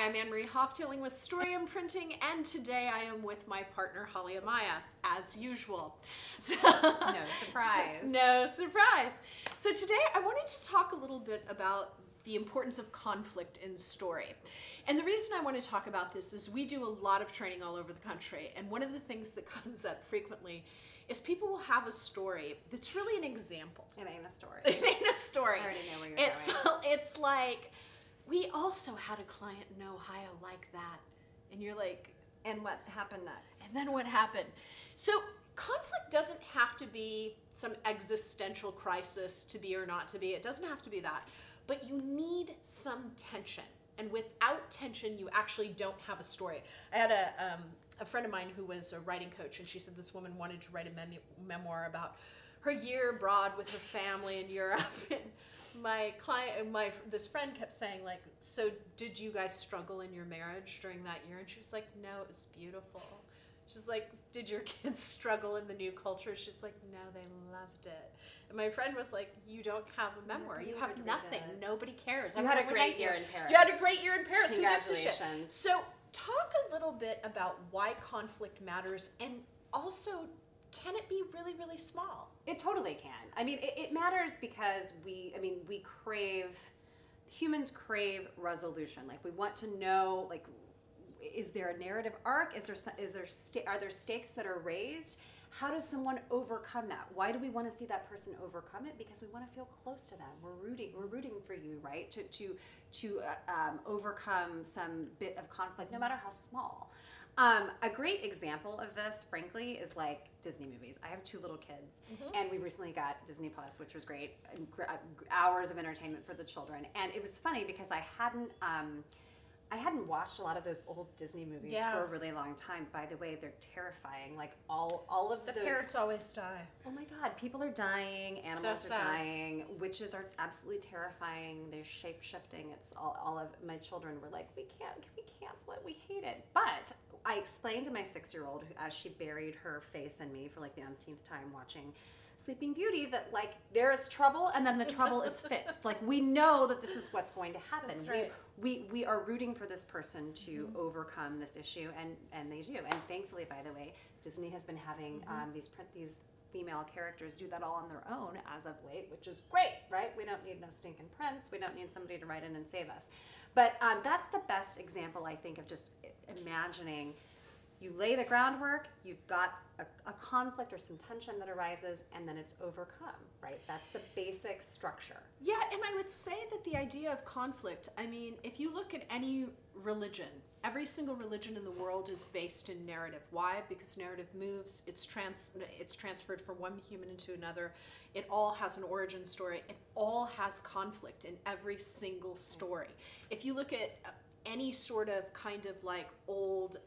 I'm Anne-Marie Hoff, dealing with story imprinting, and today I am with my partner, Holly Amaya, as usual. So, no surprise. No surprise. So today I wanted to talk a little bit about the importance of conflict in story. And the reason I want to talk about this is we do a lot of training all over the country, and one of the things that comes up frequently is people will have a story that's really an example. It ain't a story. It ain't a story. I already know where you're going. It's like, we also had a client in Ohio like that. And you're like... And what happened next? And then what happened? So conflict doesn't have to be some existential crisis to be or not to be. It doesn't have to be that. But you need some tension. And without tension, you actually don't have a story. I had a friend of mine who was a writing coach, and she said this woman wanted to write a memoir about her year abroad with her family in Europe. And my client, this friend kept saying, like, so did you guys struggle in your marriage during that year? And she was like, no, it was beautiful. She's like, did your kids struggle in the new culture? She's like, no, they loved it. And my friend was like, you don't have a memoir. You have nothing. Nobody cares. You had a great year in Paris. You had a great year in Paris. Congratulations. Who gives a shit? So talk a little bit about why conflict matters, and also, can it be really, really small? It totally can. I mean, it matters because humans crave resolution. Like, we want to know, like, is there a narrative arc? Are there stakes that are raised? How does someone overcome that? Why do we want to see that person overcome it? Because we want to feel close to them. We're rooting for you, right? To overcome some bit of conflict, no matter how small. A great example of this, frankly, is like Disney movies. I have 2 little kids, and we recently got Disney Plus, which was great. Hours of entertainment for the children. And it was funny because I hadn't watched a lot of those old Disney movies for a really long time. By the way, they're terrifying. Like, all of the parents always die. Oh my God, people are dying, animals are dying, witches are absolutely terrifying. They're shape-shifting. It's all of my children were like, can we cancel it? We hate it. But I explained to my 6-year-old, as she buried her face in me for like the umpteenth time watching Sleeping Beauty, that like there is trouble and then the trouble is fixed. Like, we know that this is what's going to happen. That's right. We are rooting for this person to overcome this issue, and they do. And thankfully, by the way, Disney has been having these female characters do that all on their own as of late, which is great, right? We don't need no stinking prince. We don't need somebody to write in and save us. But that's the best example, I think, of just imagining. You lay the groundwork, you've got a conflict or some tension that arises, and then it's overcome, right? That's the basic structure. Yeah, and I would say that the idea of conflict, I mean, if you look at any religion, every single religion in the world is based in narrative. Why? Because narrative moves, it's transferred from one human into another. It all has an origin story. It all has conflict in every single story. If you look at any sort of kind of like old,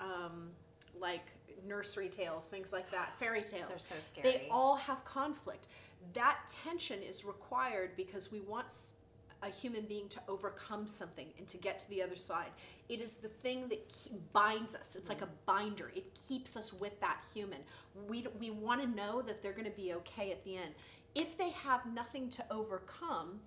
like nursery tales, things like that, fairy tales. They're so scary. They all have conflict. That tension is required because we want a human being to overcome something and to get to the other side. It is the thing that binds us. It's like a binder. It keeps us with that human. We want to know that they're going to be okay at the end. If they have nothing to overcome,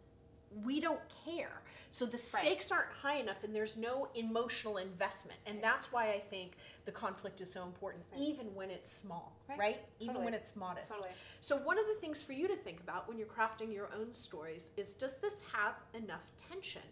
we don't care. So the stakes aren't high enough, and there's no emotional investment. And that's why I think the conflict is so important, even when it's small, right? Even when it's modest. Totally. So one of the things for you to think about when you're crafting your own stories is, does this have enough tension?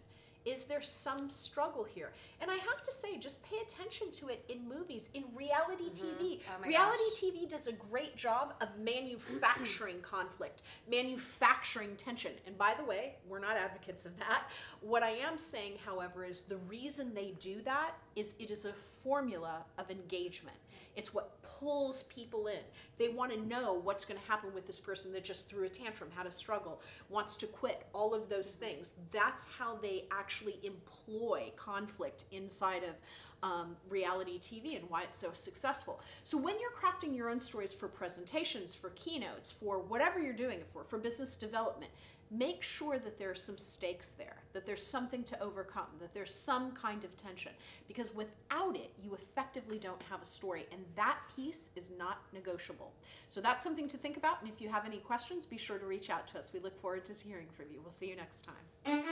Is there some struggle here? And I have to say, just pay attention to it in movies, in reality TV. Oh Reality TV does a great job of manufacturing conflict, manufacturing tension. And by the way, we're not advocates of that. What I am saying, however, is the reason they do that is it is a formula of engagement. It's what pulls people in. They want to know what's going to happen with this person that just threw a tantrum, had a struggle, wants to quit, all of those things. That's how they actually employ conflict inside of reality TV and why it's so successful. So when you're crafting your own stories for presentations, for keynotes, for whatever you're doing it for business development, make sure that there are some stakes there, that there's something to overcome, that there's some kind of tension. Because without it, you effectively don't have a story, and that piece is not negotiable. So that's something to think about, and if you have any questions, be sure to reach out to us. We look forward to hearing from you. We'll see you next time.